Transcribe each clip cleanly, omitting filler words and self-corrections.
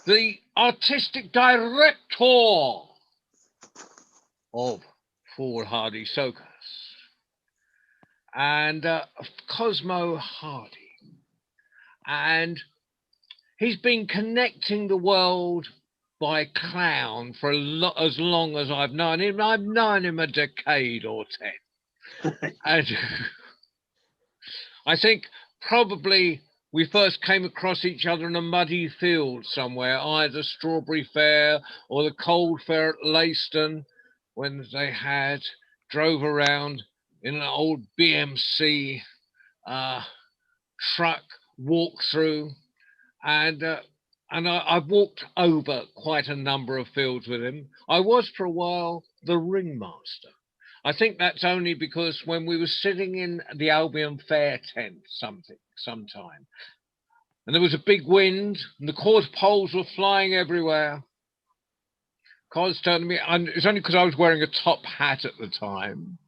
the artistic director of Foolhardy Circus, and Cosmo Hardy. And he's been connecting the world by clown for as long as I've known him. I've known him a decade or 10. And I think probably we first came across each other in a muddy field somewhere, either Strawberry Fair or the Cold Fair at Leiston, when they drove around in an old BMC truck walk through, and I've walked over quite a number of fields with him. I was for a while the ringmaster. I think that's only because when we were sitting in the Albion Fair tent sometime, and there was a big wind, and the quarter poles were flying everywhere. Cos turned to me, and it's only because I was wearing a top hat at the time.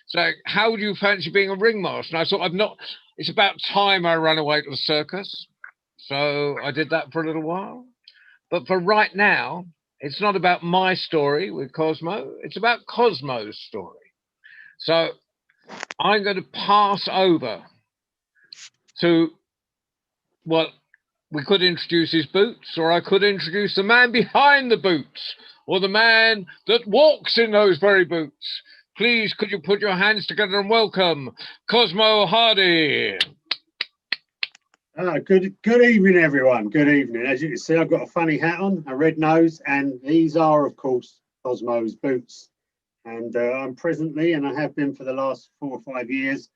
So, how would you fancy being a ringmaster? And I thought, it's about time I ran away to the circus. So I did that for a little while. But for right now, it's not about my story with Cosmo. It's about Cosmo's story. So I'm going to pass over to, well, we could introduce his boots, or I could introduce the man behind the boots, or the man that walks in those very boots. Please, could you put your hands together and welcome Cosmo Hardy. Good evening, everyone. Good evening. As you can see, I've got a funny hat on, a red nose, and these are, of course, Cosmo's boots. And I'm presently, and I have been for the last 4 or 5 years,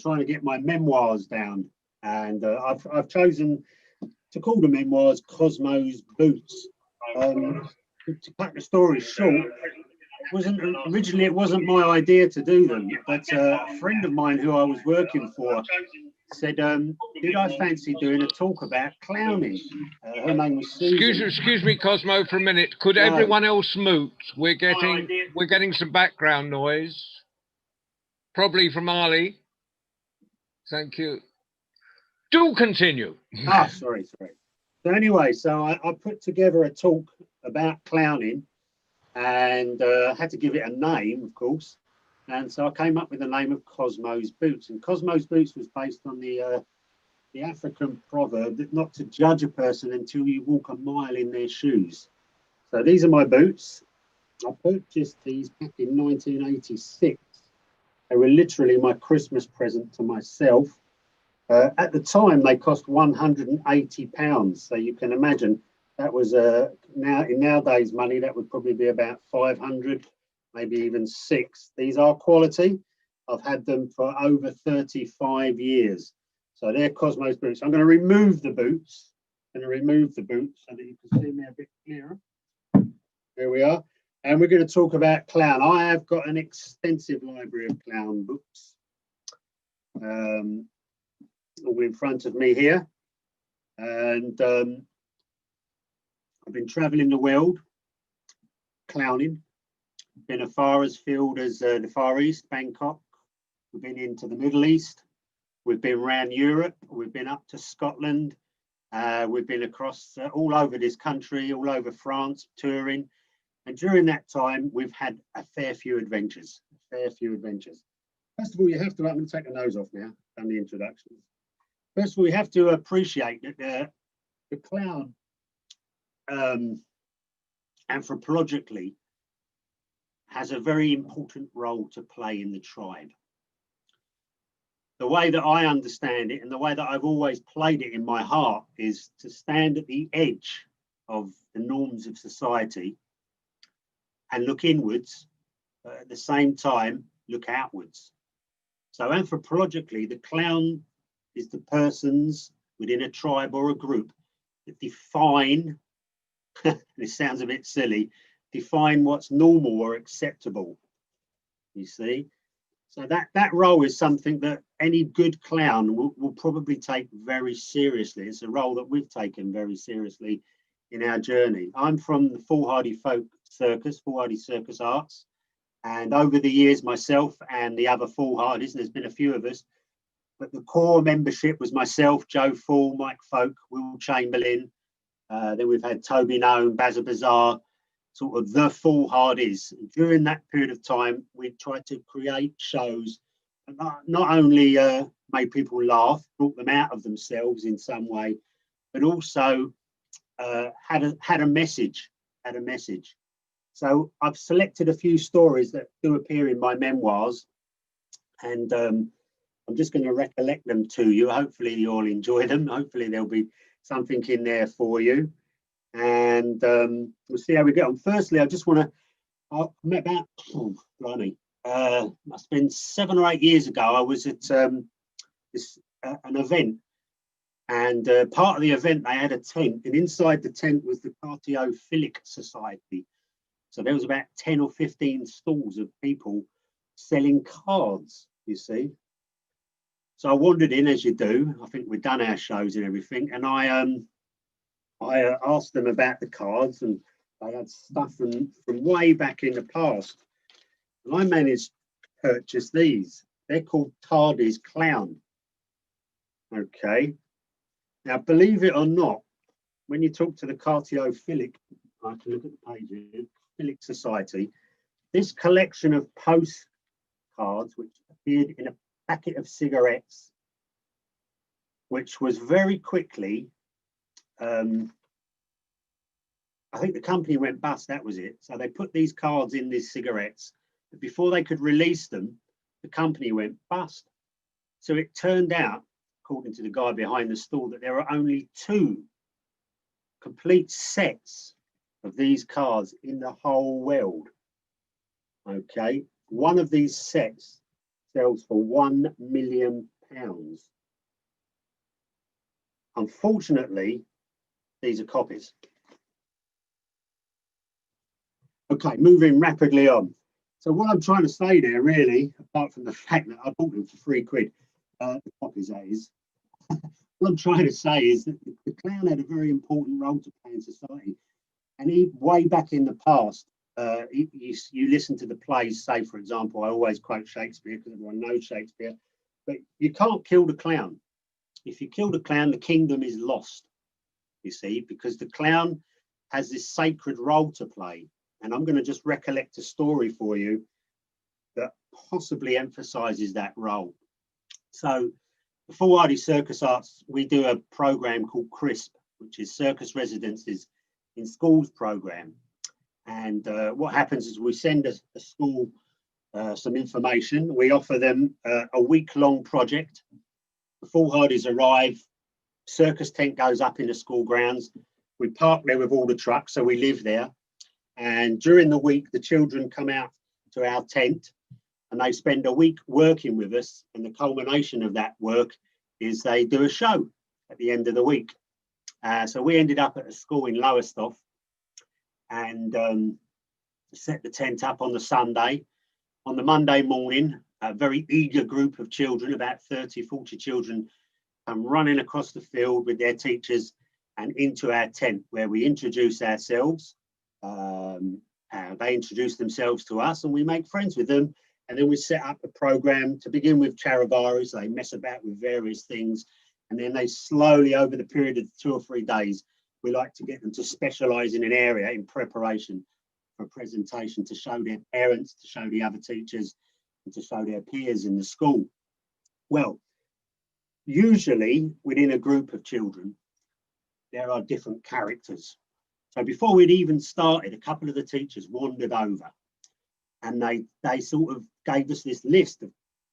trying to get my memoirs down. And I've chosen to call the memoirs Cosmo's Boots. To cut the story short, it wasn't my idea to do them, but a friend of mine who I was working for said, did I fancy doing a talk about clowning? Her name was Susan. Excuse me, Cosmo, for a minute. Could everyone else mute? We're getting some background noise, probably from Ali. Thank you. Do continue. Sorry. So anyway, I put together a talk about clowning, and had to give it a name, of course. And so I came up with the name of Cosmo's Boots. And Cosmo's Boots was based on the African proverb that not to judge a person until you walk a mile in their shoes. So these are my boots. I purchased these back in 1986. They were literally my Christmas present to myself. At the time, they cost £180. So you can imagine that was in nowadays money, that would probably be about 500, maybe even 6. These are quality. I've had them for over 35 years. So they're Cosmo's boots. I'm going to remove the boots. So that you can see me a bit clearer. There we are. And we're going to talk about clown. I have got an extensive library of clown books. All in front of me here. And I've been traveling the world clowning. Been as far afield as the Far East, Bangkok. We've been into the Middle East. We've been around Europe. We've been up to Scotland. We've been across all over this country, all over France, touring. And during that time, we've had a fair few adventures. First of all, you have to, I'm going to take the nose off now, done the introductions. First of all, you have to appreciate that the clown, anthropologically, has a very important role to play in the tribe. The way that I understand it, and the way that I've always played it in my heart, is to stand at the edge of the norms of society and look inwards, but at the same time look outwards. So anthropologically, the clown is the persons within a tribe or a group that define, this sounds a bit silly, define what's normal or acceptable, you see. So that role is something that any good clown will probably take very seriously. It's a role that we've taken very seriously in our journey. I'm from the Foolhardy Circus, Foolhardy Circus Arts. And over the years, myself and the other Foolhardys, and there's been a few of us, but the core membership was myself, Joe Fool, Mike Folk, Will Chamberlain, Then we've had Toby Noam, Bazza Bazaar, sort of the Foolhardys. During that period of time, we tried to create shows that not only made people laugh, brought them out of themselves in some way, but also had a message. Had a message. So I've selected a few stories that do appear in my memoirs, and I'm just going to recollect them to you. Hopefully you'll enjoy them. Hopefully there'll be something in there for you, and we'll see how we get on. Firstly, I just want to, I met about, blimey, must have been 7 or 8 years ago. I was at an event, and part of the event they had a tent, and inside the tent was the Cartiophilic Society. So there was about 10 or 15 stalls of people selling cards, you see. So I wandered in, as you do. I think we'd done our shows and everything, and I asked them about the cards, and they had stuff from way back in the past. And I managed to purchase these. They're called Tardy's Clown. Okay. Now, believe it or not, when you talk to the Cartiophilic, I can look at the page here, Philic Society, this collection of postcards, which appeared in a packet of cigarettes, which was very quickly, I think the company went bust, that was it. So they put these cards in these cigarettes, but before they could release them, the company went bust. So it turned out, according to the guy behind the stall, that there are only 2 complete sets of these cards in the whole world. Okay, one of these sets sells for £1 million. Unfortunately, these are copies. Okay, moving rapidly on. So what I'm trying to say there, really, apart from the fact that I bought them for £3, the copies that is, what I'm trying to say is that the clown had a very important role to play in society. And way back in the past, you listen to the plays, say, for example, I always quote Shakespeare because everyone knows Shakespeare, but you can't kill the clown. If you kill the clown, the kingdom is lost, you see, because the clown has this sacred role to play. And I'm going to just recollect a story for you that possibly emphasizes that role. So the Foolhardy Circus Arts, we do a program called CRISP, which is Circus Residences in Schools program. And what happens is we send a school some information. We offer them a week-long project. The Foolhardys arrive, circus tent goes up in the school grounds. We park there with all the trucks, so we live there. And during the week, the children come out to our tent and they spend a week working with us. And the culmination of that work is they do a show at the end of the week. So we ended up at a school in Lowestoft and set the tent up on the Sunday. On the Monday morning, a very eager group of children, about 30, 40 children, come running across the field with their teachers and into our tent where we introduce ourselves. They introduce themselves to us and we make friends with them. And then we set up a program to begin with charivaris. They mess about with various things. And then they slowly, over the period of 2 or 3 days, we like to get them to specialize in an area in preparation for a presentation to show their parents, to show the other teachers, and to show their peers in the school. Well, usually within a group of children, there are different characters. So before we'd even started, a couple of the teachers wandered over and they sort of gave us this list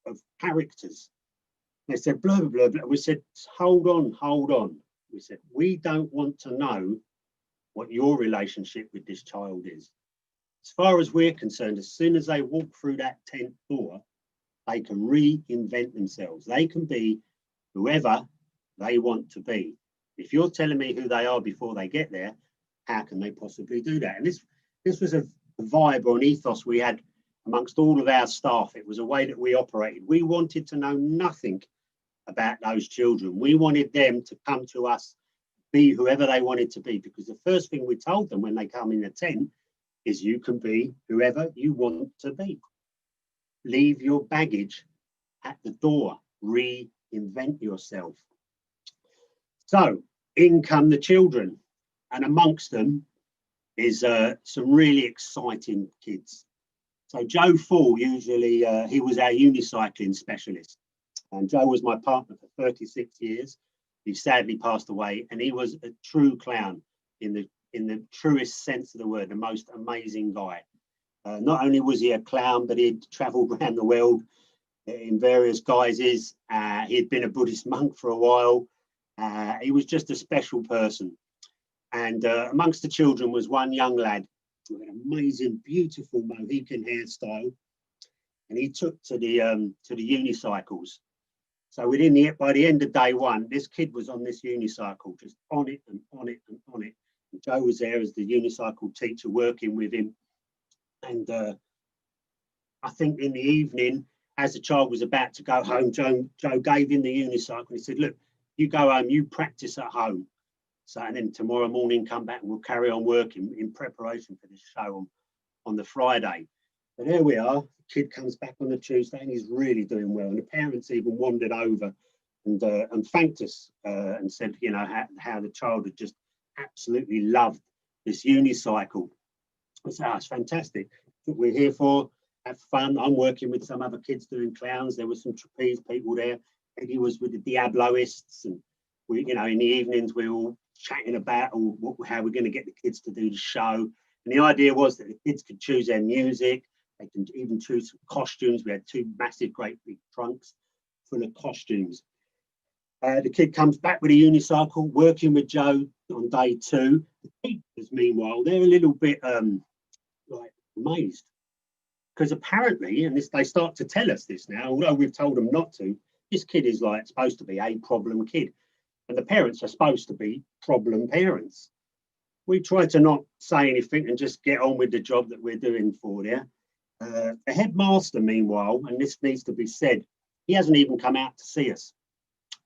of characters. They said, blah, blah, blah, blah. We said, hold on. We said, we don't want to know what your relationship with this child is. As far as we're concerned, as soon as they walk through that tent door, they can reinvent themselves. They can be whoever they want to be. If you're telling me who they are before they get there, how can they possibly do that? And this was a vibe or an ethos we had amongst all of our staff. It was a way that we operated. We wanted to know nothing about those children. We wanted them to come to us, be whoever they wanted to be, because the first thing we told them when they come in the tent is you can be whoever you want to be. Leave your baggage at the door. Reinvent yourself. So in come the children. and amongst them is some really exciting kids. So Joe Fool, usually he was our unicycling specialist, and Joe was my partner for 36 years. He sadly passed away, and he was a true clown in the truest sense of the word, the most amazing guy. Not only was he a clown, but he'd travelled around the world in various guises. He'd been a Buddhist monk for a while. He was just a special person. And amongst the children was one young lad with an amazing, beautiful Mohican hairstyle. And he took to the unicycles. So by the end of day one, this kid was on this unicycle, just on it and on it and on it. And Joe was there as the unicycle teacher working with him. And I think in the evening, as the child was about to go home, Joe gave him the unicycle. He said, look, you go home, you practice at home. So, and then tomorrow morning, come back and we'll carry on working in preparation for this show on the Friday. But there we are. The kid comes back on the Tuesday and he's really doing well. And the parents even wandered over and thanked us and said, you know, how the child had just absolutely loved this unicycle. I said, oh, it's fantastic. What we're here for, have fun. I'm working with some other kids doing clowns. There were some trapeze people there. Eddie was with the Diabloists, and we, you know, in the evenings we were all chatting about how we're going to get the kids to do the show. And the idea was that the kids could choose their music. They can even choose some costumes. We had two massive, great big trunks full of costumes. The kid comes back with a unicycle, working with Joe on day two. The teachers, meanwhile, they're a little bit like amazed, because apparently, and they start to tell us this now, although we've told them not to, this kid is like supposed to be a problem kid, and the parents are supposed to be problem parents. We try to not say anything and just get on with the job that we're doing for there. The headmaster, meanwhile, and this needs to be said, he hasn't even come out to see us.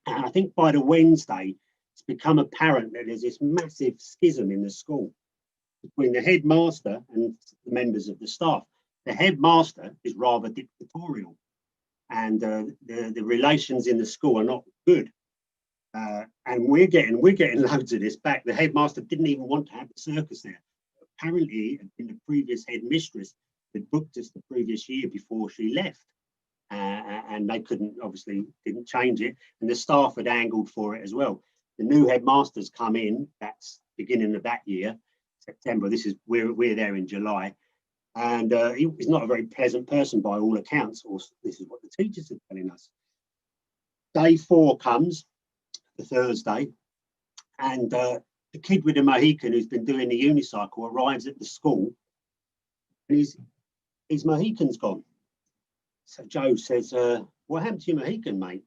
And I think by the Wednesday, it's become apparent that there's this massive schism in the school between the headmaster and the members of the staff. The headmaster is rather dictatorial, and the relations in the school are not good. And we're getting loads of this back. The headmaster didn't even want to have the circus there. Apparently, in the previous headmistress had booked us the previous year before she left, and they didn't change it. And the staff had angled for it as well. The new headmaster's come in. That's beginning of that year, September. We're there in July, and he's not a very pleasant person by all accounts. Or this is what the teachers are telling us. Day 4 comes, the Thursday, and the kid with the Mohican who's been doing the unicycle arrives at the school, and his Mohican's gone. So Joe says, what happened to your Mohican, mate?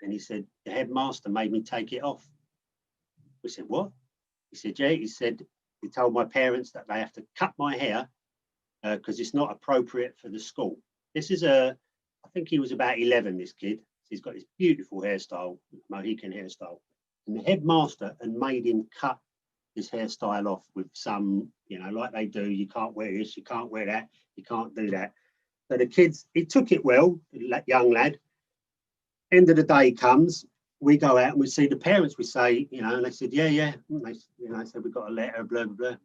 And he said, the headmaster made me take it off. We said, what? He said, yeah. He said, he told my parents that they have to cut my hair because it's not appropriate for the school. This is I think he was about 11, this kid. He's got this beautiful hairstyle, Mohican hairstyle. And the headmaster had made him cut his hairstyle off with some, you know, like they do, you can't wear this, you can't wear that, you can't do that. So the kids, he took it well, that young lad. End of the day comes, we go out and we see the parents, we say, you know, and they said, yeah. And they, you know, said, we got a letter, blah, blah, blah.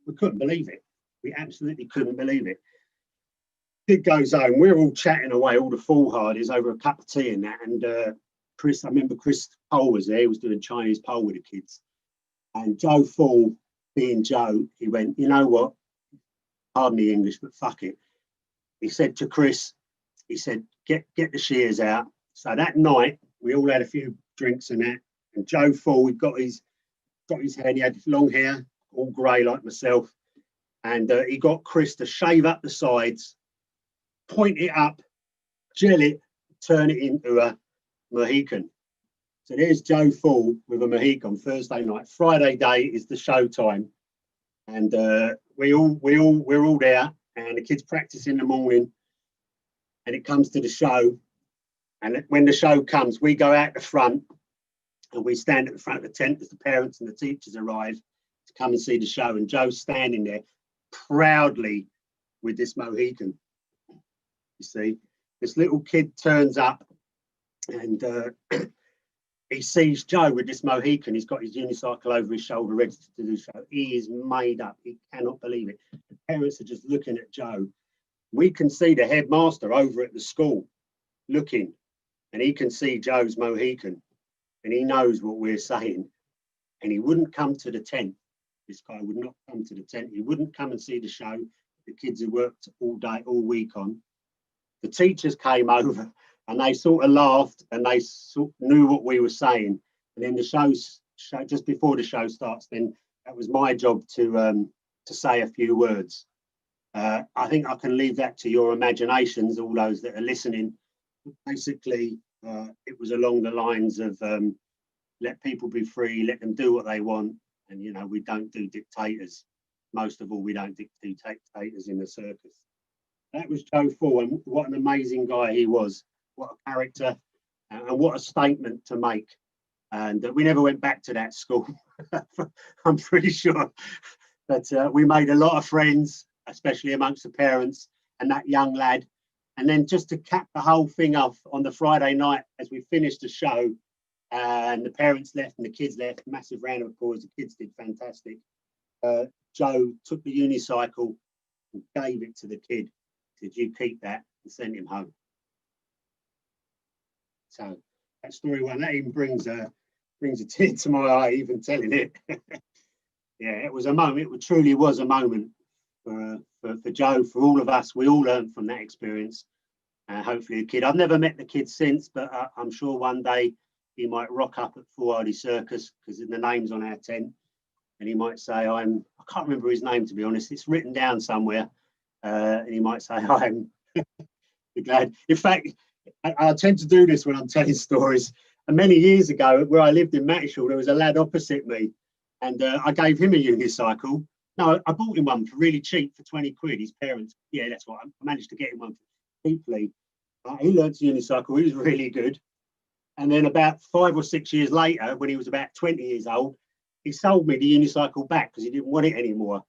We couldn't believe it. We absolutely couldn't believe it. Kid goes home, we're all chatting away, all the Foolhardys over a cup of tea and that. And I remember Chris Cole was there, he was doing Chinese pole with the kids. And Joe Fool, being Joe, he went, you know what? Pardon the English, but fuck it. He said to Chris, he said, get the shears out. So that night, we all had a few drinks and that. And Joe Fool, he got his hair, and he had long hair, all grey like myself. And he got Chris to shave up the sides, point it up, gel it, turn it into a Mohican. So there's Joe Fool with a Mohican Thursday night. Friday day is the show time. And we're all there, and the kids practice in the morning, and it comes to the show. And when the show comes, we go out the front and we stand at the front of the tent as the parents and the teachers arrive to come and see the show. And Joe's standing there proudly with this Mohican. You see, this little kid turns up, and he sees Joe with this Mohican. He's got his unicycle over his shoulder, ready to do the show. He is made up. He cannot believe it. The parents are just looking at Joe. We can see the headmaster over at the school looking, and he can see Joe's Mohican, and he knows what we're saying. And he wouldn't come to the tent. This guy would not come to the tent. He wouldn't come and see the show. The kids who worked all day, all week on. The teachers came over and they sort of laughed and they knew what we were saying. And then the show, just before the show starts, then that was my job to say a few words. I think I can leave that to your imaginations, all those that are listening. Basically, it was along the lines of let people be free, let them do what they want. And, you know, we don't do dictators. Most of all, we don't do dictators in the circus. That was Joe Fool, and what an amazing guy he was. What a character, and what a statement to make. And we never went back to that school, I'm pretty sure. But we made a lot of friends, especially amongst the parents and that young lad. And then just to cap the whole thing off on the Friday night, as we finished the show, and the parents left and the kids left, massive round of applause. The kids did fantastic. Joe took the unicycle and gave it to the kid. Said, "You keep that," and sent him home. So that story one, that even brings a tear to my eye, even telling it. Yeah, it was a moment. It truly was a moment for Joe, for all of us. We all learned from that experience. Hopefully the kid, I've never met the kid since, but I'm sure one day he might rock up at Foolhardy Circus, because the name's on our tent, and he might say, I can't remember his name, to be honest. It's written down somewhere. And he might say, I'm glad. In fact, I tend to do this when I'm telling stories. And many years ago, where I lived in Matishall, there was a lad opposite me, and I gave him a unicycle. No, I bought him one for really cheap, for 20 quid. His parents, yeah, that's what I managed to get him one cheaply. He learned to unicycle. He was really good. And then about 5 or 6 years later, when he was about 20 years old, he sold me the unicycle back because he didn't want it anymore.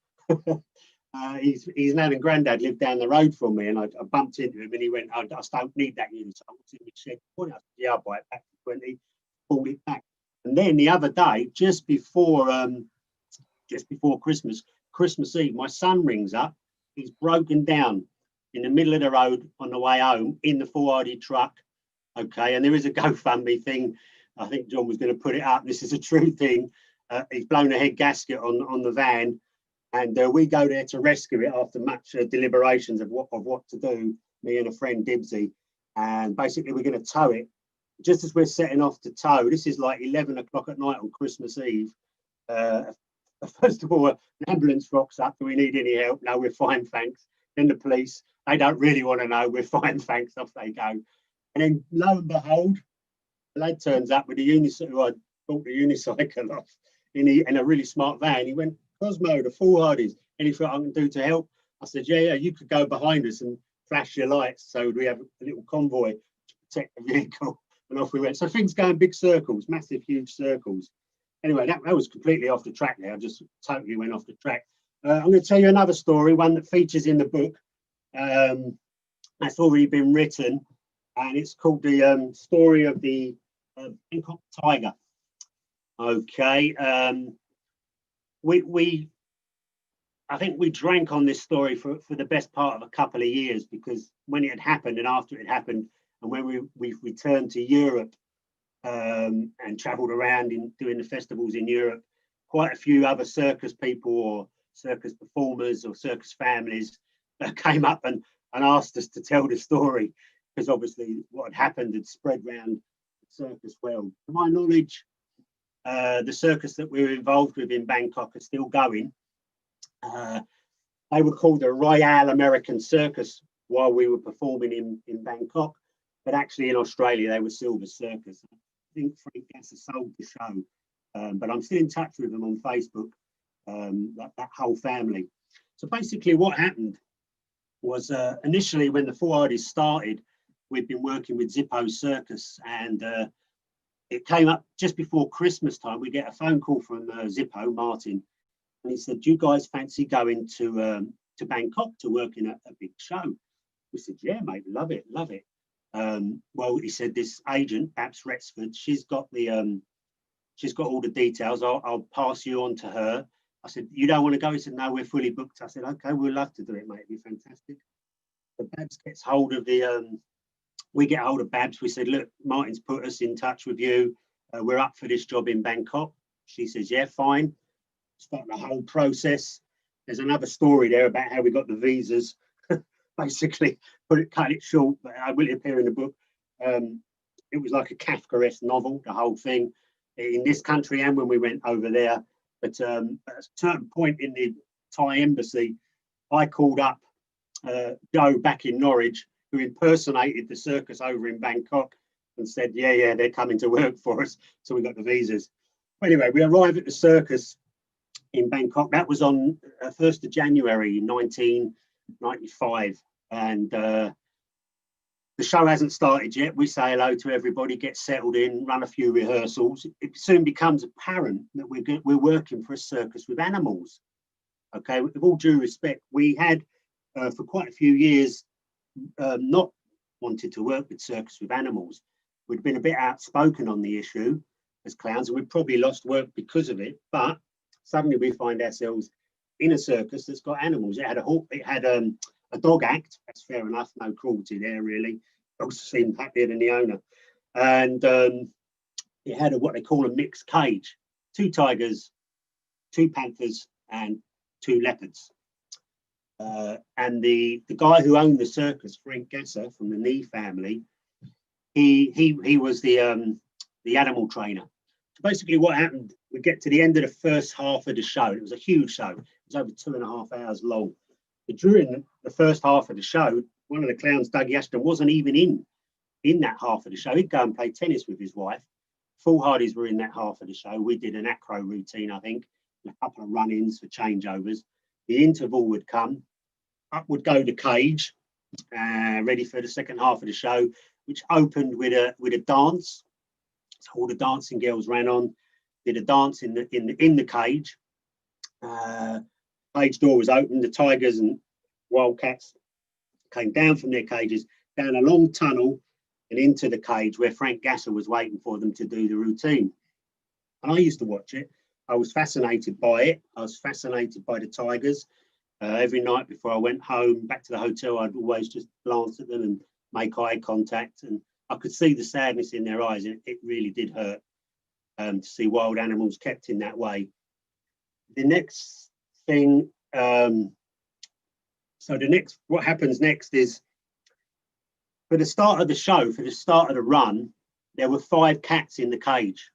His nan and granddad lived down the road from me, and I bumped into him, and he went, I just don't need that unicycle. He said, yeah, I'll buy it back for 20, bought it back. And then the other day, just before Christmas Eve, my son rings up. He's broken down in the middle of the road on the way home in the Foolhardy truck. Okay, and there is a GoFundMe thing. I think John was going to put it up. This is a true thing. He's blown a head gasket on the van. And we go there to rescue it after much deliberations of what to do, me and a friend, Dibsy. And basically, we're going to tow it. Just as we're setting off to tow, this is like 11 o'clock at night on Christmas Eve. First of all, an ambulance rocks up. Do we need any help? No, we're fine, thanks. Then the police, they don't really want to know. We're fine, thanks. Off they go. And then, lo and behold, the lad turns up with the unicycle. Who I bought the unicycle off in a really smart van. He went, Cosmo, the Foolhardys, anything I can do to help? I said, yeah, you could go behind us and flash your lights. So we have a little convoy to protect the vehicle. And off we went. So things go in big circles, massive, huge circles. Anyway, that was completely off the track there. I just totally went off the track. I'm going to tell you another story, one that features in the book. That's already been written. And it's called the story of the Bangkok Tiger. Okay. I think we drank on this story for the best part of a couple of years, because when it had happened and after it happened, and when we returned to Europe and travelled around doing the festivals in Europe, quite a few other circus people or circus performers or circus families came up and asked us to tell the story, because obviously what had happened had spread around the circus world. To my knowledge, the circus that we were involved with in Bangkok are still going. They were called the Royal American Circus while we were performing in Bangkok, but actually in Australia they were Silver Circus. I think Frank Gasser sold the show, but I'm still in touch with them on Facebook, that whole family. So basically what happened was initially when the Foolhardys started, we'd been working with Zippo Circus, and it came up just before Christmas time. We get a phone call from Zippo, Martin, and he said, do you guys fancy going to Bangkok to work in a big show? We said, yeah, mate, love it, love it. Well, he said this agent, Babs Retsford, she's got all the details. I'll pass you on to her. I said, you don't want to go? He said, no, we're fully booked. I said, okay, we'd love to do it, mate. It'd be fantastic. But Babs gets hold of we get hold of Babs. We said, look, Martin's put us in touch with you. We're up for this job in Bangkok. She says, yeah, fine. Start the whole process. There's another story there about how we got the visas. Basically, cut it short, but I will appear in the book. It was like a Kafkaesque novel, the whole thing, in this country and when we went over there. But at a certain point in the Thai embassy, I called up Joe back in Norwich, who impersonated the circus over in Bangkok, and said, yeah, they're coming to work for us. So we got the visas. Anyway, we arrived at the circus in Bangkok. That was on 1st of January 1995. And the show hasn't started yet. We say hello to everybody, get settled in, run a few rehearsals. It soon becomes apparent that we're working for a circus with animals. Okay, with all due respect, we had for quite a few years not wanted to work with circus with animals. We'd been a bit outspoken on the issue as clowns, and we'd probably lost work because of it. But suddenly we find ourselves in a circus that's got animals. It had a dog act. That's fair enough. No cruelty there, really. Dogs seemed happier than the owner. And it had what they call a mixed cage: 2 tigers, 2 panthers, and 2 leopards. And the guy who owned the circus, Frank Gasser from the Nee family, he was the animal trainer. So basically, what happened? We get to the end of the first half of the show. It was a huge show. It was over 2.5 hours long. But during the first half of the show, one of the clowns, Dougie Ashton, wasn't even in that half of the show. He'd go and play tennis with his wife. Foolhardys were in that half of the show. We did an acro routine, I think, and a couple of run-ins for changeovers. The interval would come. Up would go the cage, ready for the second half of the show, which opened with a dance. So all the dancing girls ran on, did a dance in the cage. Cage door was open. The tigers and wildcats came down from their cages, down a long tunnel and into the cage where Frank Gasser was waiting for them to do the routine. And I used to watch it. I was fascinated by it. I was fascinated by the tigers. Every night before I went home, back to the hotel, I'd always just glance at them and make eye contact. And I could see the sadness in their eyes. And it really did hurt to see wild animals kept in that way. The next thing, what happens next is, for the start of the show, for the start of the run, there were 5 cats in the cage.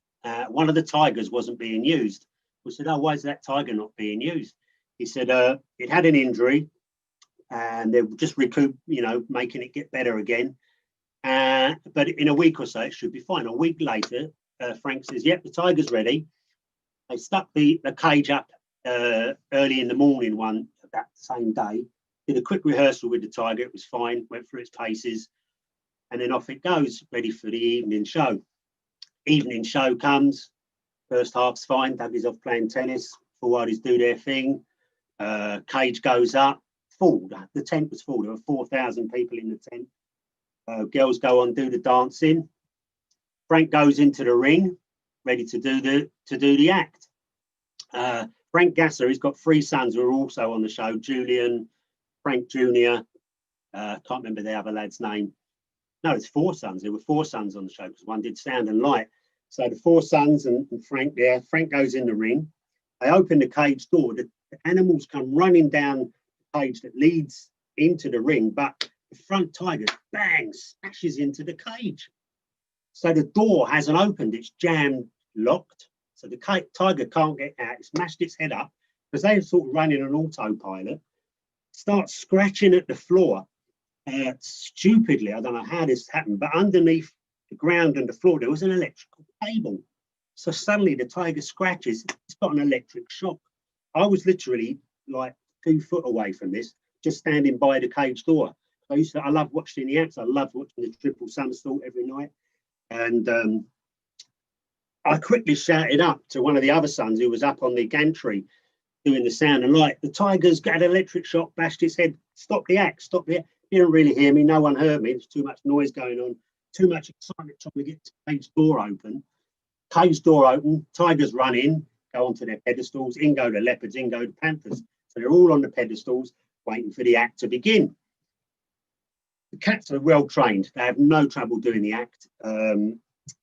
One of the tigers wasn't being used. We said, oh, why is that tiger not being used? He said it had an injury and they were just making it get better again. But in a week or so, it should be fine. A week later, Frank says, yep, the tiger's ready. They stuck the cage up early in the morning that same day, did a quick rehearsal with the tiger. It was fine, went through its paces, and then off it goes, ready for the evening show. Evening show comes, first half's fine, Dougie's off playing tennis, Foolhardys do their thing. Cage goes up, full. The tent was full. There were 4,000 people in the tent. Girls go on, do the dancing. Frank goes into the ring, ready to do the act. Frank Gasser, he's got 3 sons who are also on the show: Julian, Frank Jr. Can't remember the other lad's name. No, it's 4 sons. There were 4 sons on the show because one did sound and light. So the 4 sons and Frank there. Frank goes in the ring. They open the cage door. The animals come running down the cage that leads into the ring, but the front tiger, bang, smashes into the cage. So the door hasn't opened. It's jammed, locked. So the tiger can't get out. It smashed its head up because they're sort of running an autopilot. Starts scratching at the floor. Stupidly, I don't know how this happened, but underneath the ground and the floor, there was an electrical cable. So suddenly the tiger scratches. It's got an electric shock. I was literally like 2 foot away from this, just standing by the cage door. I love watching the acts. I loved watching the triple somersault every night. And I quickly shouted up to one of the other sons who was up on the gantry doing the sound and light. The tiger's got an electric shock, bashed its head. Stop the act, stop the act. He didn't really hear me. No one heard me. There's too much noise going on, too much excitement trying to get the cage door open. Cage door open, tigers run in, go onto their pedestals, in go the leopards, in go the panthers. So they're all on the pedestals waiting for the act to begin. The cats are well trained. They have no trouble doing the act. The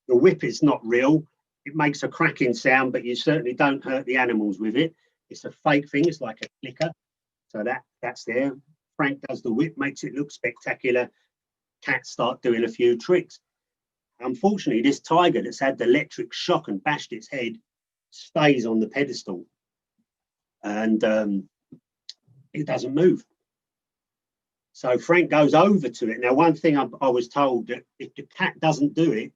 whip is not real. It makes a cracking sound, but you certainly don't hurt the animals with it. It's a fake thing. It's like a clicker. So that's there. Frank does the whip, makes it look spectacular. Cats start doing a few tricks. Unfortunately, this tiger that's had the electric shock and bashed its head stays on the pedestal, and it doesn't move. So Frank goes over to it. Now, one thing I was told, that if the cat doesn't do it,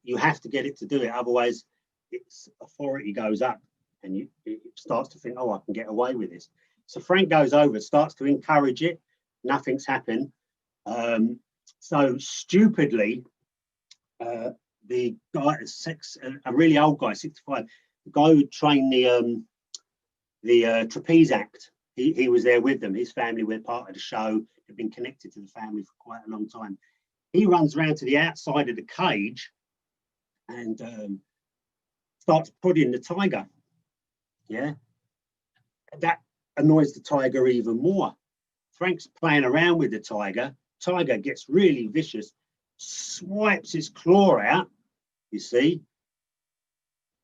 you have to get it to do it. Otherwise, its authority goes up and it starts to think, oh, I can get away with this. So Frank goes over, starts to encourage it. Nothing's happened. So stupidly, the guy, a really old guy, 65, the guy who trained the trapeze act, he was there with them. His family were part of the show. They've been connected to the family for quite a long time. He runs around to the outside of the cage and starts prodding the tiger. Yeah, that annoys the tiger even more. Frank's playing around with the tiger. Tiger gets really vicious, swipes his claw out. You see,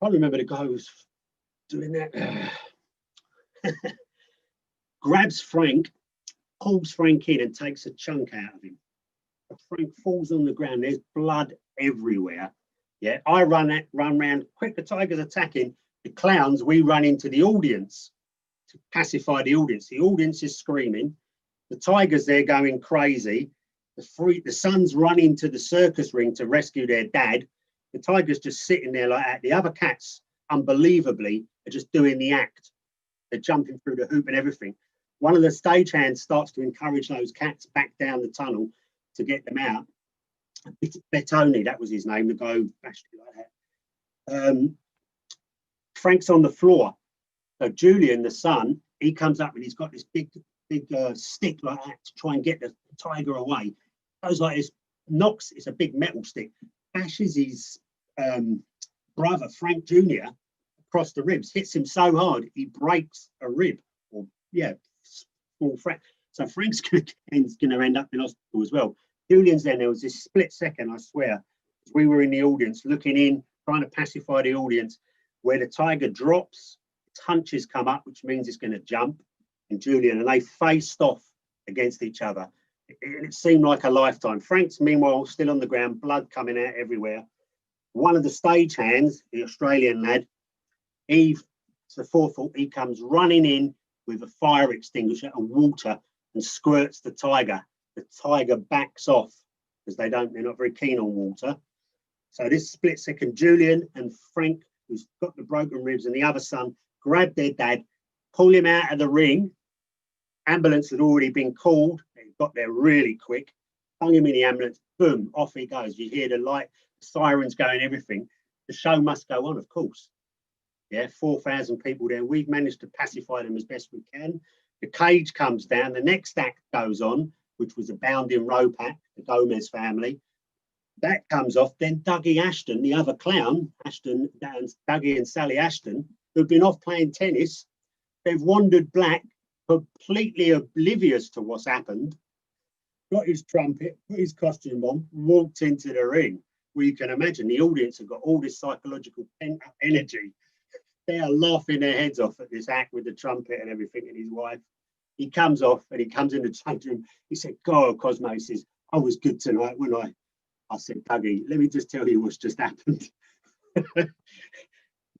I can't remember the guy who was doing that. Grabs Frank, pulls Frank in and takes a chunk out of him. Frank falls on the ground. There's blood everywhere. Yeah, I run round quick. The tiger's attacking. The clowns, we run into the audience to pacify the audience. The audience is screaming. The tiger's there going crazy. The sons run into the circus ring to rescue their dad. The tiger's just sitting there like that. The other cats, unbelievably, are just doing the act. They're jumping through the hoop and everything. One of the stagehands starts to encourage those cats back down the tunnel to get them out. Bettoni, that was his name, the guy who bashed it like that. Frank's on the floor. So Julian, the son, he comes up and he's got this big stick like that to try and get the tiger away. Goes like this, knocks, it's a big metal stick, bashes his brother, Frank Jr., across the ribs, hits him so hard, he breaks a rib, or yeah, small Frank. So Frank's going to end up in hospital as well. Julian's there was this split second, I swear, we were in the audience looking in, trying to pacify the audience, where the tiger drops, its hunches come up, which means it's going to jump, and Julian, and they faced off against each other. It seemed like a lifetime. Frank's, meanwhile, still on the ground, blood coming out everywhere. One of the stagehands, the Australian lad, it's the forefoot, he comes running in with a fire extinguisher and water and squirts the tiger. The tiger backs off because they're not very keen on water. So this split second, Julian and Frank, who's got the broken ribs, and the other son grab their dad, pull him out of the ring. Ambulance had already been called. They got there really quick, hung him in the ambulance, boom, off he goes. You hear the light, sirens going, everything. The show must go on, of course. Yeah, 4,000 people there. We've managed to pacify them as best we can. The cage comes down. The next act goes on, which was a bounding rope act, the Gomez family. That comes off. Then Dougie Ashton, the other clown, Dougie and Sally Ashton, who've been off playing tennis, they've wandered back, completely oblivious to what's happened, got his trumpet, put his costume on, walked into the ring. Well, you can imagine the audience have got all this psychological pent-up energy. They are laughing their heads off at this act with the trumpet and everything, and his wife. He comes off and he comes in the change room. He said, God, Cosmo, he says, I was good tonight, wasn't I said, Dougie, let me just tell you what's just happened.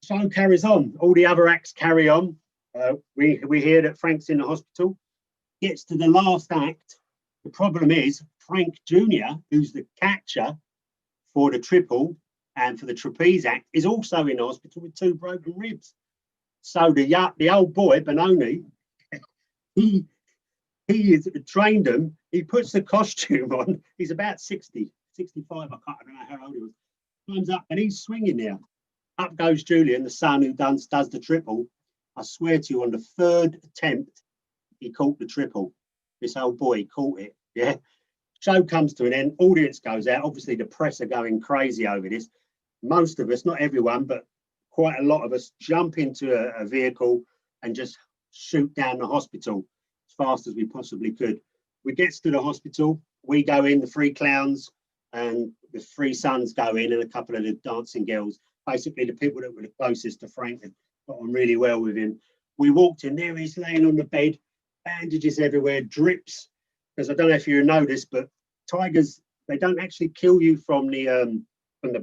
Show carries on. All the other acts carry on. We hear that Frank's in the hospital. Gets to the last act. The problem is Frank Jr., who's the catcher for the triple and for the trapeze act, is also in hospital with 2 broken ribs. So the old boy, Benoni, he is trained him. He puts the costume on. He's about 60, 65. I don't know how old he was. Climbs up and he's swinging now. Up goes Julian, the son who does the triple. I swear to you, on the 3rd attempt, he caught the triple. This old boy caught it. Yeah. Show comes to an end, audience goes out. Obviously, the press are going crazy over this. Most of us, not everyone, but quite a lot of us jump into a vehicle and just shoot down the hospital as fast as we possibly could. We get to the hospital, we go in, the three clowns and the three sons go in, and a couple of the dancing girls, basically the people that were the closest to Frank and got on really well with him. We walked in there, he's laying on the bed, bandages everywhere, drips. Because I don't know if you noticed, but tigers, they don't actually kill you from the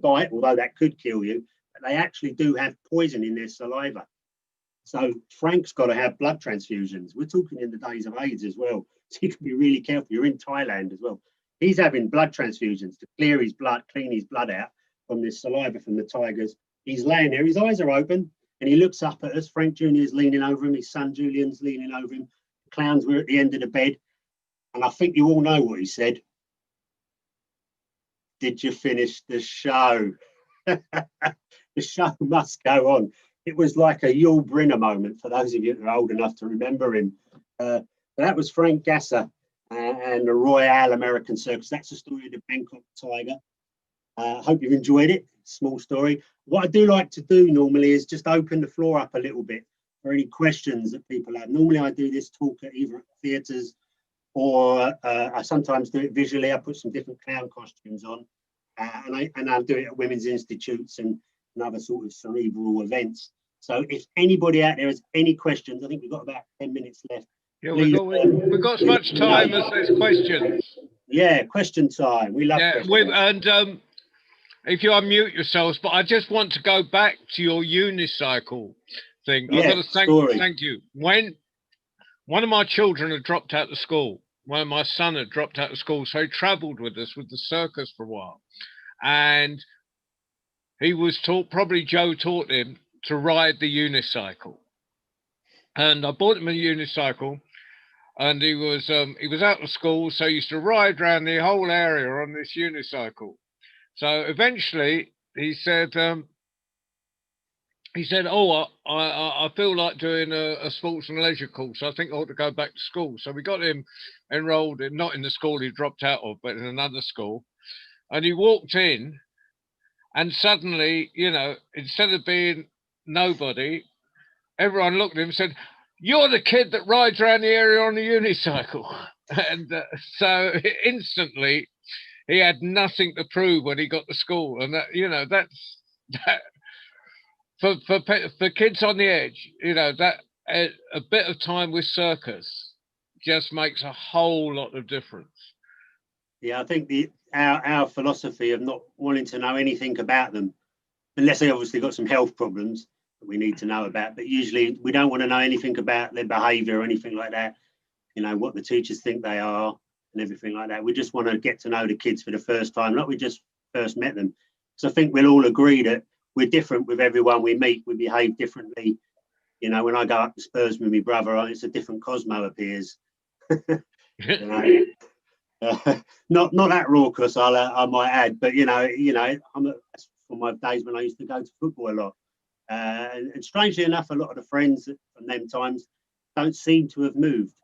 bite, although that could kill you, but they actually do have poison in their saliva. So Frank's got to have blood transfusions. We're talking in the days of AIDS as well. So you can be really careful. You're in Thailand as well. He's having blood transfusions to clear his blood, clean his blood out from this saliva from the tigers. He's laying there, his eyes are open, and he looks up at us. Frank Jr. is leaning over him, his son Julian's leaning over him. The clowns were at the end of the bed. And I think you all know what he said. Did you finish the show? The show must go on. It was like a Yul Brynner moment for those of you that are old enough to remember him. That was Frank Gasser and the Royal American Circus. That's the story of the Bangkok Tiger. I hope you've enjoyed it. Small story. What I do like to do normally is just open the floor up a little bit for any questions that people have. Normally I do this talk at either theatres or I sometimes do it visually. I put some different clown costumes on, and I do it at women's institutes and other sort of cerebral events. So if anybody out there has any questions, I think we've got about 10 minutes left. Yeah, we've got as much time as there's questions. Yeah, question time. We love questions. And if you unmute yourselves, but I just want to go back to your unicycle thing. Yeah, I've got to thank you. When one of my children had dropped out of school, one of my son had dropped out of school, so he travelled with us with the circus for a while. And he was taught, probably Joe taught him to ride the unicycle. And I bought him a unicycle, and he was out of school, so he used to ride around the whole area on this unicycle. So eventually he said, oh, I feel like doing a sports and leisure course. I think I ought to go back to school. So we got him enrolled in, not in the school he dropped out of, but in another school. And he walked in, and suddenly, you know, instead of being nobody, everyone looked at him and said, "You're the kid that rides around the area on a unicycle." And so instantly he had nothing to prove when he got to school. And that, you know, that for kids on the edge, you know, that a bit of time with circus just makes a whole lot of difference. Yeah, I think our philosophy of not wanting to know anything about them, unless they obviously got some health problems that we need to know about, but usually we don't want to know anything about their behaviour or anything like that, you know, what the teachers think they are and everything like that. We just want to get to know the kids for the first time, like we just first met them. So I think we'll all agree that we're different with everyone we meet. We behave differently. You know, when I go up to Spurs with my brother, it's a different Cosmo appears. You know? Not that raucous, I might add, but you know, I'm from my days when I used to go to football a lot, and strangely enough, a lot of the friends from them times don't seem to have moved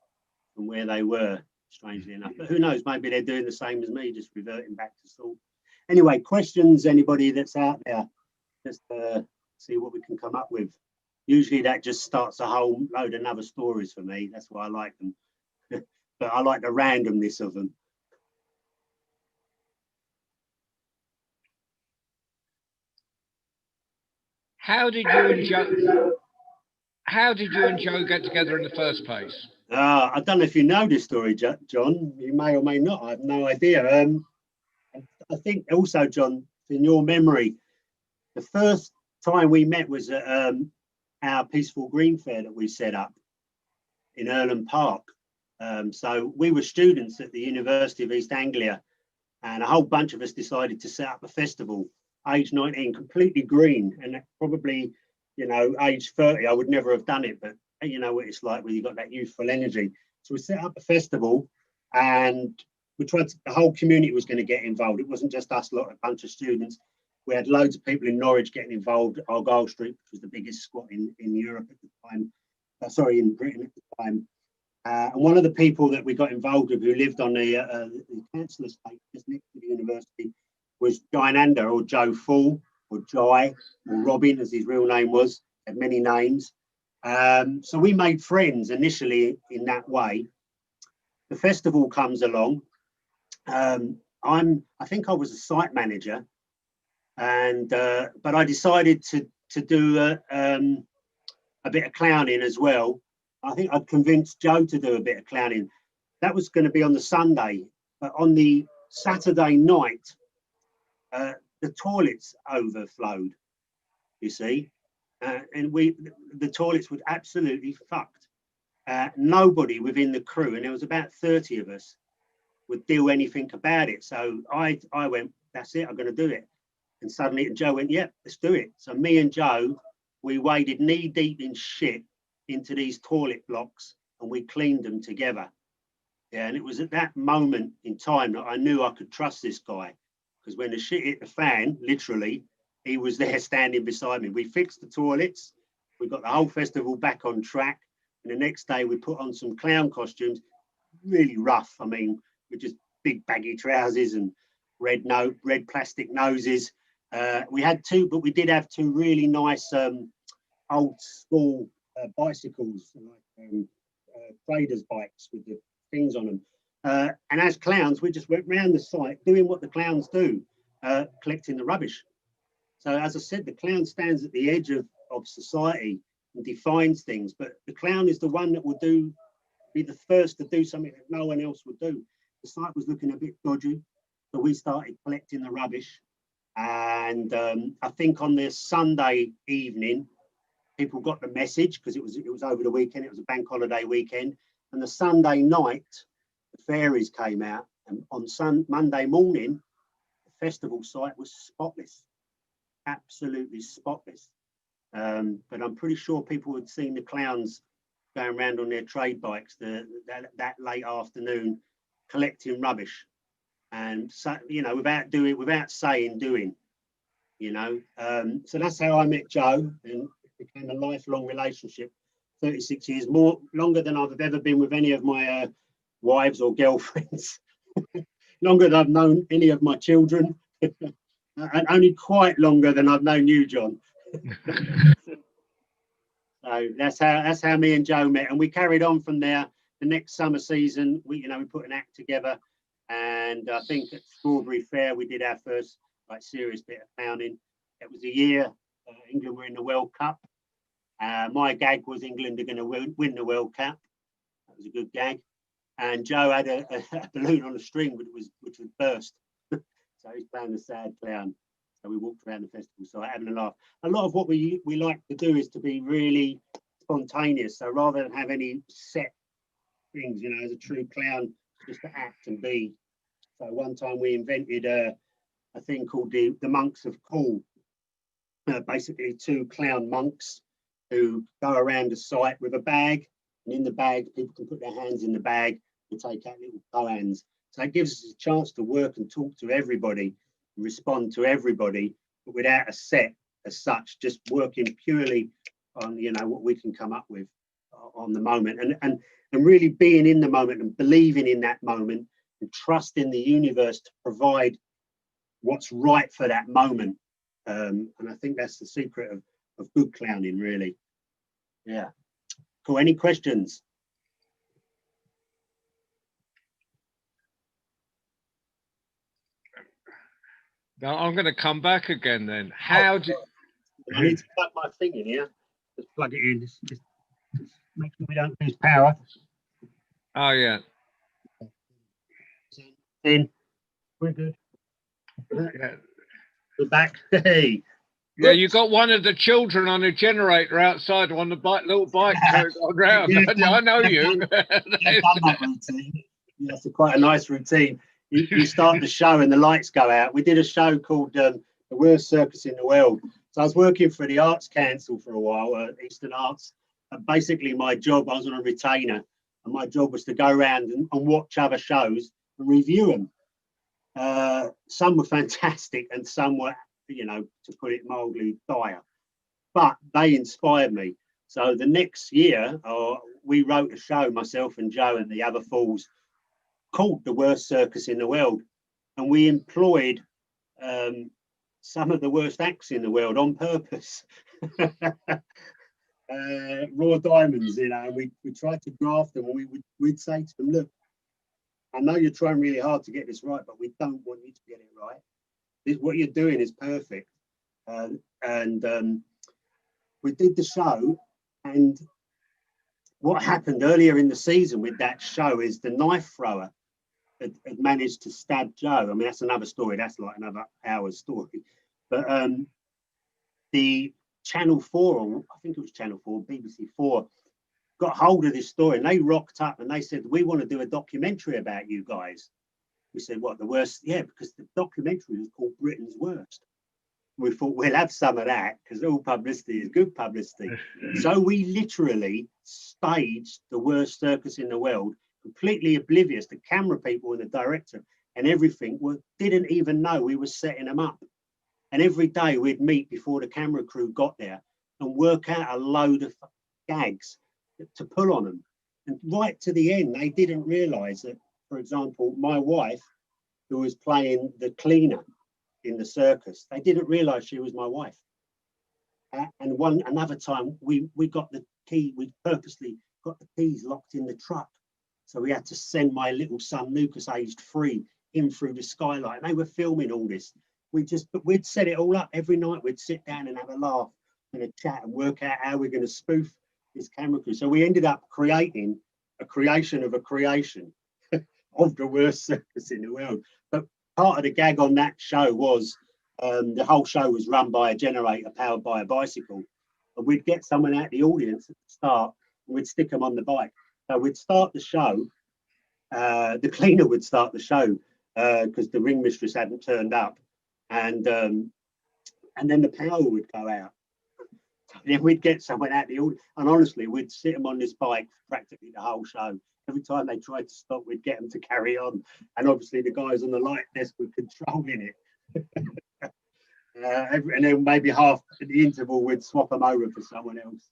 from where they were. Strangely enough, but who knows? Maybe they're doing the same as me, just reverting back to school. Anyway, questions? Anybody that's out there? Just see what we can come up with. Usually, that just starts a whole load of other stories for me. That's why I like them, but I like the randomness of them. How did you and Joe get together in the first place? I don't know if you know this story, John. You may or may not. I have no idea. I think also, John, in your memory, the first time we met was at our Peaceful Green Fair that we set up in Erland Park. So we were students at the University of East Anglia, and a whole bunch of us decided to set up a festival, age 19, completely green. And probably, you know, age 30, I would never have done it, but you know what it's like when you've got that youthful energy. So we set up a festival, and we tried to, the whole community was going to get involved. It wasn't just us lot, a bunch of students. We had loads of people in Norwich getting involved at Argyle Street, which was the biggest squat in Europe at the time. Sorry, in Britain at the time. And one of the people that we got involved with who lived on the council estate just next to the university was Jynanda, or Joe Fool, or Jai, or Robin, as his real name was, had many names. So we made friends initially in that way. The festival comes along. I think I was a site manager, and but I decided to do a bit of clowning as well. I think I'd convinced Joe to do a bit of clowning. That was going to be on the Sunday, but on the Saturday night, the toilets overflowed, you see, and the toilets were absolutely fucked. Nobody within the crew, and there was about 30 of us, would do anything about it. So I went, that's it, I'm going to do it. And suddenly Joe went, yep, let's do it. So me and Joe, we waded knee deep in shit into these toilet blocks, and we cleaned them together. Yeah, and it was at that moment in time that I knew I could trust this guy, because when the shit hit the fan, literally, he was there standing beside me. We fixed the toilets, we got the whole festival back on track, and the next day we put on some clown costumes, really rough. I mean, with just big baggy trousers and red plastic noses. We had two, but we did have two really nice old school bicycles, like traders bikes with the things on them. And as clowns, we just went round the site doing what the clowns do, collecting the rubbish. So as I said, the clown stands at the edge of society and defines things, but the clown is the one that will be the first to do something that no one else would do. The site was looking a bit dodgy, so we started collecting the rubbish. And I think on the Sunday evening, people got the message, because it was over the weekend, it was a bank holiday weekend. And the Sunday night, the fairies came out, and on Monday morning, the festival site was spotless, absolutely spotless. But I'm pretty sure people had seen the clowns going around on their trade bikes that late afternoon, collecting rubbish, and so, you know, without saying, doing, you know. So that's how I met Joe, and it became a lifelong relationship. 36 years, longer than I've ever been with any of my wives or girlfriends. Longer than I've known any of my children, and only quite longer than I've known you, John. So that's how me and Joe met, and we carried on from there. The next summer season, we put an act together, and I think at Strawberry Fair we did our first serious bit of clowning. It was a year England were in the World Cup. My gag was England are going to win the World Cup. That was a good gag. And Joe had a balloon on a string, which was burst. So he's playing the sad clown. So we walked around the festival site having a laugh. A lot of what we like to do is to be really spontaneous. So rather than have any set things, as a true clown, just to act and be. So one time we invented a thing called the Monks of Cool. Basically two clown monks who go around the site with a bag, and in the bag people can put their hands in the bag and take out little koans. So it gives us a chance to work and talk to everybody, and respond to everybody, but without a set as such, just working purely on what we can come up with on the moment, and really being in the moment and believing in that moment and trusting the universe to provide what's right for that moment. And I think that's the secret of good clowning, really. Yeah. Cool. Any questions? Now I'm going to come back again then. How do I need to plug my thing in here. Just plug it in. Just make sure we don't lose power. Oh yeah. In. We're good. Yeah. We're back. Hey. Yeah, you got one of the children on a generator outside on the little bike around. Yeah, I know you. I've done that routine. Yeah, it's quite a nice routine. You start the show and the lights go out. We did a show called The Worst Circus in the World. So I was working for the Arts Council for a while, Eastern Arts. And basically my job, I was on a retainer, and my job was to go around and watch other shows and review them. Some were fantastic and some were, to put it mildly, dire. But they inspired me. So the next year, or we wrote a show, myself and Joe and the other fools, called The Worst Circus in the World. And we employed some of the worst acts in the world on purpose. Raw diamonds, you know, and we tried to graft them, and we'd say to them, look, I know you're trying really hard to get this right, but we don't want you to get it right. What you're doing is perfect. We did the show, and what happened earlier in the season with that show is the knife thrower had managed to stab Joe. I mean, that's another story. That's like another hour's story. But the Channel 4, or I think it was Channel 4, BBC 4, got hold of this story, and they rocked up and they said, we want to do a documentary about you guys. We said, what, the worst? Yeah, because the documentary was called Britain's Worst. We thought we'll have some of that because all publicity is good publicity. So we literally staged the worst circus in the world, completely oblivious. The camera people and the director and everything didn't even know we were setting them up. And every day we'd meet before the camera crew got there and work out a load of gags to pull on them. And right to the end, they didn't realize that, for example, my wife, who was playing the cleaner in the circus, they didn't realize she was my wife. And another time we got the key, we purposely got the keys locked in the truck. So we had to send my little son, Lucas, aged 3, in through the skylight. And they were filming all this. We'd set it all up every night. We'd sit down and have a laugh and a chat and work out how we're going to spoof this camera crew. So we ended up creating a creation of a creation of the worst circus in the world. But part of the gag on that show was the whole show was run by a generator powered by a bicycle. And we'd get someone out the audience at the start and we'd stick them on the bike. So we'd start the show. The cleaner would start the show because the ring mistress hadn't turned up. And then the power would go out. Then we'd get someone out the audience. And honestly, we'd sit them on this bike practically the whole show. Every time they tried to stop, we'd get them to carry on. And obviously the guys on the light desk were controlling it. And then maybe half the interval, we'd swap them over for someone else.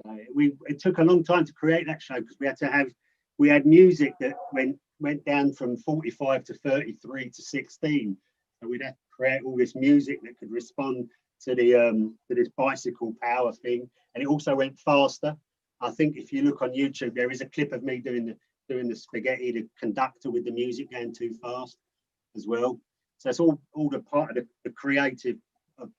So it took a long time to create that show because we had music that went down from 45 to 33 to 16. So we'd have to create all this music that could respond to this bicycle power thing. And it also went faster. I think if you look on YouTube, there is a clip of me doing the spaghetti, the conductor with the music going too fast as well. So it's all the part of the creative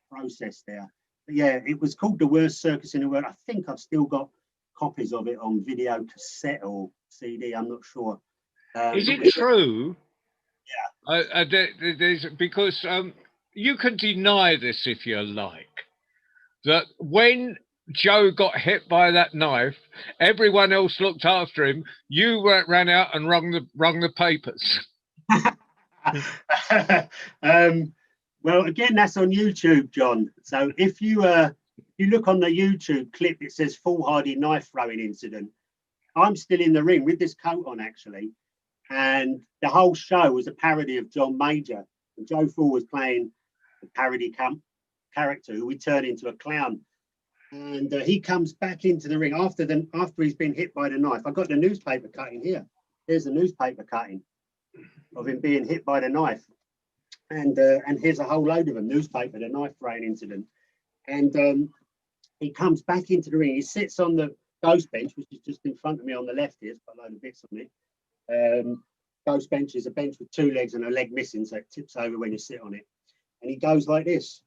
process there. But yeah, it was called The Worst Circus in the World. I think I've still got copies of it on video cassette or CD. I'm not sure. Is it true? Yeah. Because you can deny this if you like, that when Joe got hit by that knife, everyone else looked after him. You ran out and rung the papers. Well, again, that's on YouTube, John. So if you look on the YouTube clip, it says Foolhardy knife throwing incident. I'm still in the ring with this coat on, actually. And the whole show was a parody of John Major. And Joe Fool was playing the parody character who we turn into a clown. And he comes back into the ring after he's been hit by the knife. I got the newspaper cutting here. Here's the newspaper cutting of him being hit by the knife. And here's a whole load of them, newspaper, the knife throwing incident. And he comes back into the ring. He sits on the ghost bench, which is just in front of me on the left here. It's got a load of bits on it. Ghost bench is a bench with 2 legs and a leg missing, so it tips over when you sit on it. And he goes like this.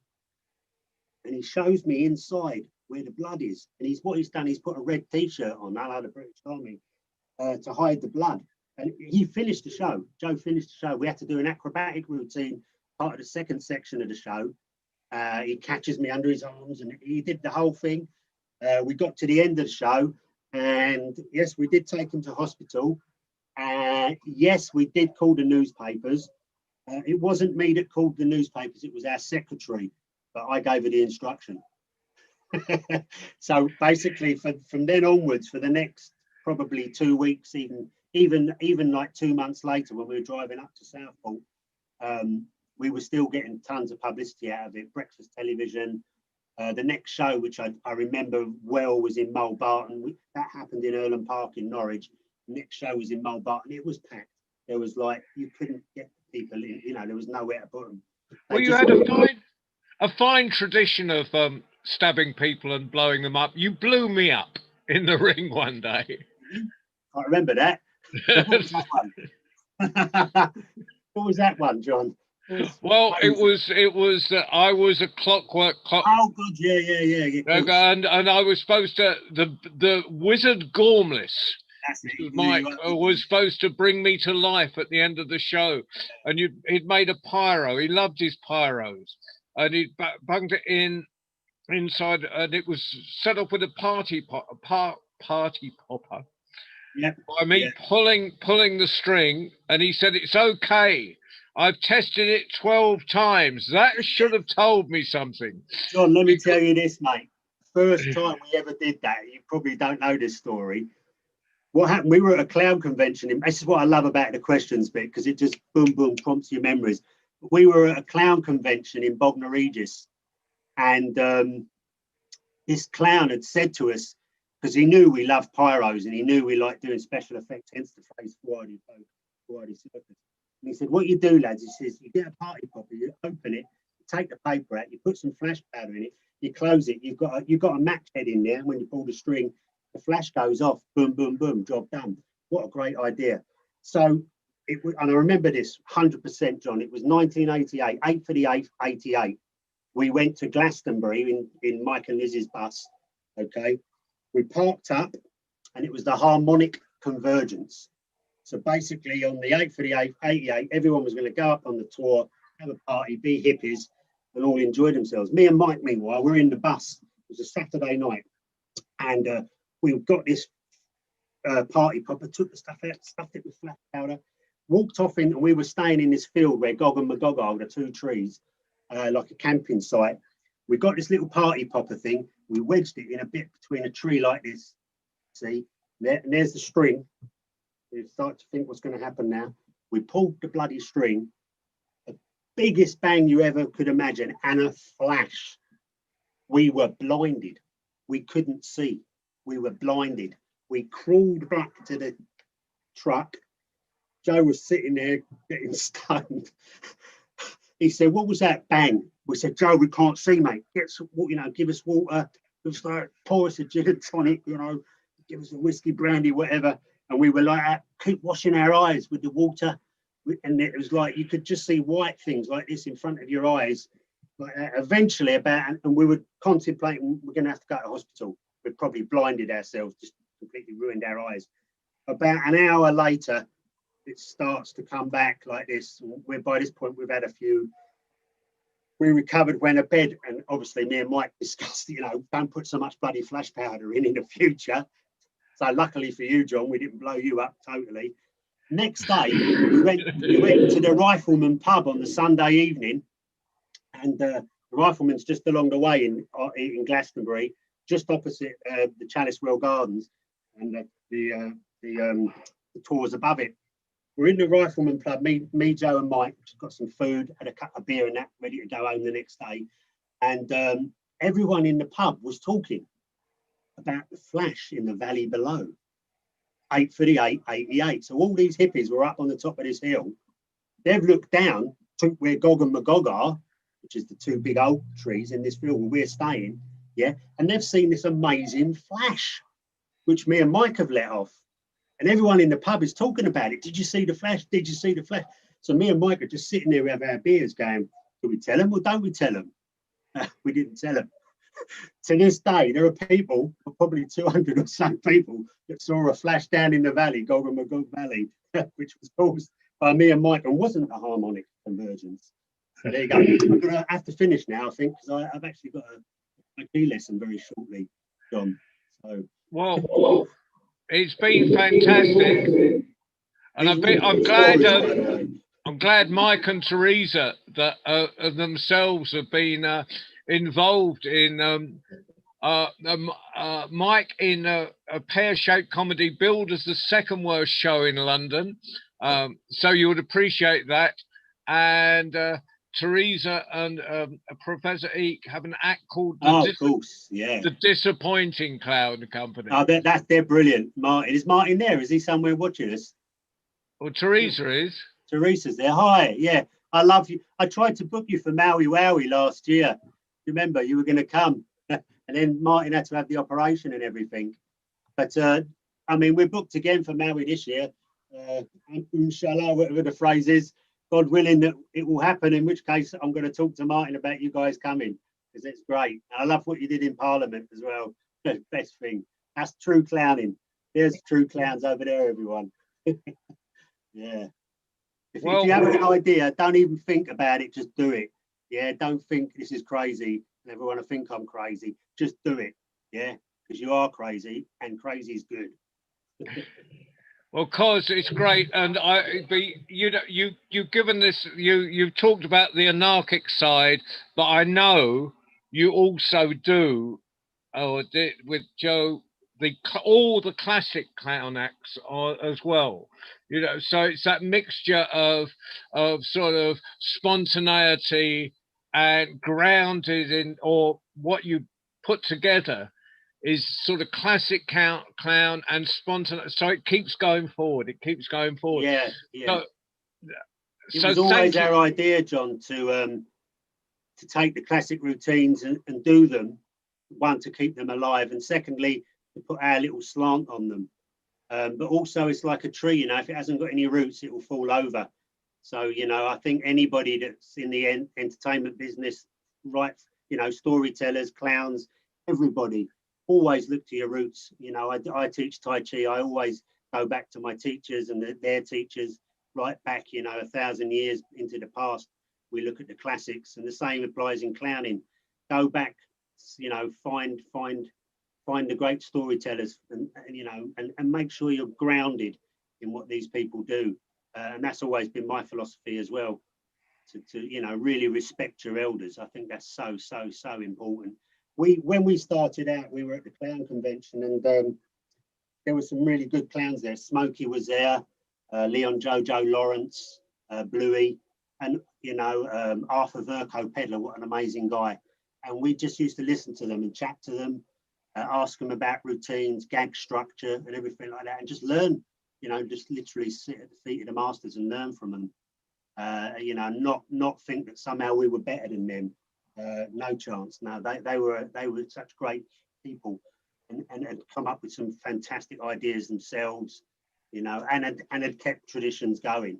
And he shows me inside where the blood is. And what he's done, he's put a red T-shirt on, a la the British Army, to hide the blood. And he finished the show. Joe finished the show. We had to do an acrobatic routine, part of the second section of the show. He catches me under his arms and he did the whole thing. We got to the end of the show. And yes, we did take him to hospital. Yes, we did call the newspapers. It wasn't me that called the newspapers. It was our secretary. But I gave her the instruction. So basically, from then onwards, for the next probably 2 weeks, even like 2 months later, when we were driving up to Southport, we were still getting tons of publicity out of it. Breakfast television, The next show, which I remember well, was in Mulbarton. That happened in Earlham Park in Norwich. The next show was in Mulbarton. It was packed. There was like, you couldn't get people in, you know, there was nowhere to put them. Well, you had a fine tradition of stabbing people and blowing them up. You blew me up in the ring one day. I remember that. What was that one? What was that one, John? Well, it was I was a clockwork clock. Oh God, yeah. And I was supposed to the wizard Gormless. That's it. Mike was supposed to bring me to life at the end of the show, and he'd made a pyro. He loved his pyros, and he'd bunged it inside, and it was set up with a party popper. Yep. By me pulling the string, and he said it's okay. I've tested it 12 times. That should have told me something. John, let me tell you this, mate. First time we ever did that, you probably don't know this story. What happened? We were at a clown convention. This is what I love about the questions bit, because it just boom prompts your memories. We were at a clown convention in Bognor Regis, and this clown had said to us, because he knew we loved pyros and he knew we liked doing special effects, hence the phrase Foolhardy Circus. And he said, what you do, lads, he says, you get a party popper, you open it, you take the paper out, you put some flash powder in it, you close it, you've got a match head in there, and when you pull the string, the flash goes off, boom, job done. What a great idea. So, and I remember this 100%, John, it was 1988, 8 for the 8th, 88. We went to Glastonbury in Mike and Liz's bus, okay? We parked up, and it was the harmonic convergence. So basically on the 8th for the 8th, 88, everyone was going to go up on the tour, have a party, be hippies, and all enjoy themselves. Me and Mike, meanwhile, we're in the bus. It was a Saturday night. And we got this party popper, took the stuff out, stuffed it with flash powder, walked off in, and we were staying in this field where Gog and Magog are, the two trees, like a camping site. We got this little party popper thing. We wedged it in a bit between a tree like this. See, and there's the string. You start to think what's going to happen now. We pulled the bloody string, the biggest bang you ever could imagine, and a flash. We were blinded. We couldn't see. We were blinded. We crawled back to the truck. Joe was sitting there getting stoned. He said, what was that bang? We said, Joe, we can't see, mate. Get some, you know, give us water. Just like, pour us a gin and tonic, you know, give us a whiskey, brandy, whatever. And we were like, keep washing our eyes with the water. And it was like, you could just see white things like this in front of your eyes. Like eventually and we were contemplating, we're going to have to go to hospital. We'd probably blinded ourselves, just completely ruined our eyes. About an hour later, it starts to come back like this. By this point, we've had a few. We recovered, went to bed, and obviously me and Mike discussed, you know, don't put so much bloody flash powder in the future. So luckily for you, John, we didn't blow you up totally. Next day, we went to the Rifleman pub on the Sunday evening, and the Rifleman's just along the way in Glastonbury, just opposite the Chalice Well Gardens, and the tours above it. We're in the Rifleman pub, me, Joe, and Mike. Got some food, had a cup of beer and that, ready to go home the next day. And everyone in the pub was talking about the flash in the valley below. 8 for the 8, 88. So all these hippies were up on the top of this hill. They've looked down to where Gog and Magog are, which is the two big oak trees in this field where we're staying, yeah, and they've seen this amazing flash, which me and Mike have let off. And everyone in the pub is talking about it. Did you see the flash? Did you see the flash? So me and Mike are just sitting there with our beers going, do we tell them or don't we tell them? We didn't tell them. To this day, there are people, probably 200 or so people, that saw a flash down in the valley, Gog and Magog Valley, which was caused by me and Mike and wasn't a harmonic convergence. So there you go. I'm going to have to finish now, I think, because I've actually got a key lesson very shortly, John. So, well, it's been fantastic, and I'm glad Mike and Teresa that themselves have been involved in Mike in a pear-shaped comedy billed as the second worst show in London, so you would appreciate that. And Teresa and Professor Eek have an act called Oh, of course, yeah. the Disappointing Clown Company. Oh, they're brilliant. Martin, is Martin there? Is he somewhere watching us? Well, Teresa is. Teresa's there. Hi, yeah. I love you. I tried to book you for Maui Wowie last year. Remember, you were going to come, and then Martin had to have the operation and everything. But I mean, we're booked again for Maui this year. Inshallah, whatever the phrase is, God willing that it will happen. In which case, I'm going to talk to Martin about you guys coming, because it's great. And I love what you did in Parliament as well. Best thing. That's true clowning. There's true clowns over there, everyone. Yeah. If you have an idea, don't even think about it. Just do it. Yeah. Don't think this is crazy and everyone will think I'm crazy. Just do it. Yeah. Because you are crazy, and crazy is good. Well, cause it's great, and you've given this. You've talked about the anarchic side, but I know you also do, with Joe, all the classic clown acts as well. You know, so it's that mixture of sort of spontaneity and grounded in, or what you put together is sort of classic clown and spontaneous. So it keeps going forward. It keeps going forward. Yeah, yeah. So, it was always our idea, John, to take the classic routines and do them. One, to keep them alive, and secondly, to put our little slant on them. But also, it's like a tree, you know, if it hasn't got any roots, it will fall over. So, you know, I think anybody that's in the entertainment business, right, you know, storytellers, clowns, everybody, always look to your roots. You know, I teach Tai Chi. I always go back to my teachers and their teachers, right back, you know, 1,000 years into the past. We look at the classics, and the same applies in clowning. Go back, you know, find the great storytellers, and you know, and make sure you're grounded in what these people do. And that's always been my philosophy as well. To you know, really respect your elders. I think that's so important. When we started out, we were at the clown convention, and there were some really good clowns there. Smokey was there, Leon Jojo Lawrence, Bluey, and you know, Arthur Verco Pedler. What an amazing guy! And we just used to listen to them and chat to them, ask them about routines, gag structure, and everything like that, and just learn. You know, just literally sit at the feet of the masters and learn from them. You know, not think that somehow we were better than them. No chance. No, they were such great people, and had come up with some fantastic ideas themselves, you know, and had kept traditions going,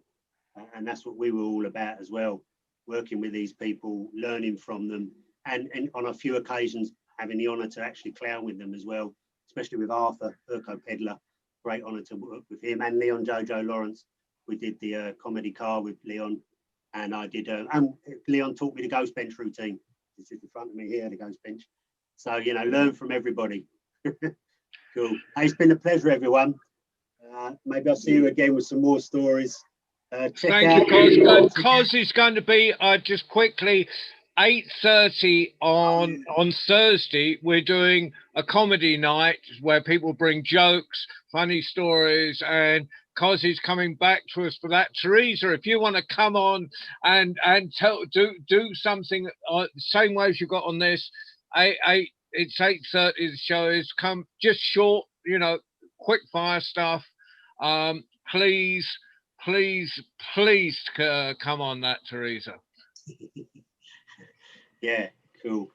and that's what we were all about as well. Working with these people, learning from them, and on a few occasions having the honour to actually clown with them as well, especially with Arthur Verco Pedler. Great honour to work with him, and Leon Jojo Lawrence. We did the comedy car with Leon, and I did. And Leon taught me the ghost bench routine. This is in front of me here, the ghost bench. So you know, learn from everybody. Cool. Hey, it's been a pleasure, everyone. Maybe I'll see you again with some more stories. Thank you, Cos is going to be just quickly 8:30 on Thursday. We're doing a comedy night where people bring jokes, funny stories, and Cos is coming back to us for that. Teresa, if you want to come on and do something same way as you got on this, it's 8:30. The show is come just short, you know, quick fire stuff. Please come on that, Teresa. Yeah, cool.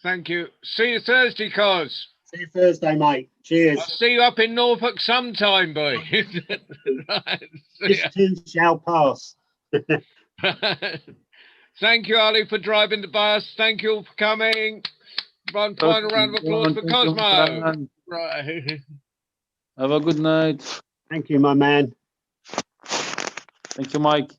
Thank you. See you Thursday, Cos. See you Thursday, mate. Cheers. I'll see you up in Norfolk sometime, boy. Right, this too shall pass. Thank you, Ali, for driving the bus. Thank you all for coming. One final round of applause for Cosmo. Right. Have a good night. Thank you, my man. Thank you, Mike.